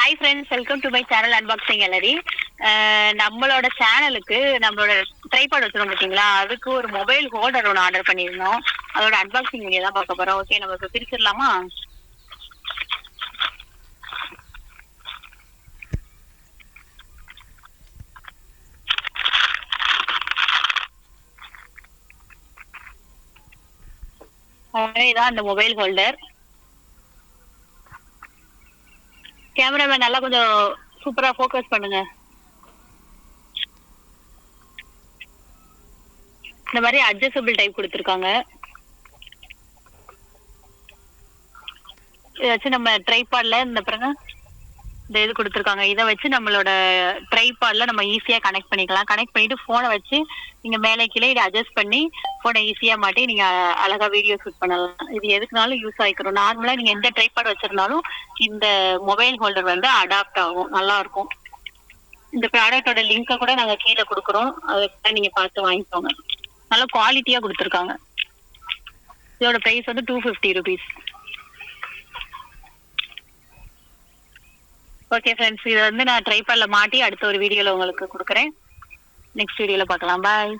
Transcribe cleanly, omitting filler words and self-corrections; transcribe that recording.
Hi friends, welcome to my channel unboxing gallery. நம்மளோட சேனலுக்கு நம்மளோட ட்ரைபாட் வச்சிருக்கோம் பார்த்தீங்களா, அதுக்கு ஒரு மொபைல் ஹோல்டர் ஒன்று ஆர்டர் பண்ணியிருந்தோம். அதோட அன்பாக்சிங் வீடியோ தான் பார்க்க போகிறோம். ஓகே, நம்ம இப்போ பிரிச்சிடலாமா? இதான் அந்த மொபைல் ஹோல்டர். கேமராமேன் நல்லா கொஞ்சம் சூப்பரா ஃபோக்கஸ் பண்ணுங்க. இந்த மாதிரி அட்ஜஸ்டபிள் டைப் கொடுத்துருக்காங்க. இதை வச்சு நம்ம ட்ரைபாட்ல இந்த இது கொடுத்துருக்காங்க. இதை வச்சு நம்மளோட ட்ரைபாட்ல நம்ம ஈஸியா கனெக்ட் பண்ணிக்கலாம். கனெக்ட் பண்ணிட்டு போனை வச்சு நீங்க மேலே கீழே இதை அட்ஜஸ்ட் பண்ணி போனை ஈஸியா மாட்டி நீங்க அழகா வீடியோ ஷூட் பண்ணலாம். இது எதுக்குனாலும் யூஸ் ஆகிக்கிறோம். நார்மலா நீங்க எந்த ட்ரைபாட் வச்சிருந்தாலும் இந்த மொபைல் ஹோல்டர் அடாப்ட் ஆகும், நல்லா இருக்கும். இந்த ப்ராடக்டோட லிங்கை கூட நாங்க கீழே கொடுக்குறோம், அதை நீங்க பார்த்து வாங்கிக்கோங்க. நல்ல குவாலிட்டியா கொடுத்துருக்காங்க. இதோட பிரைஸ் 250 rupees. ஓகே ஃப்ரெண்ட்ஸ், இதை நான் ட்ரைபாட்ல மாட்டி அடுத்த ஒரு வீடியோல உங்களுக்கு கொடுக்குறேன். நெக்ஸ்ட் வீடியோல பார்க்கலாம். பாய்.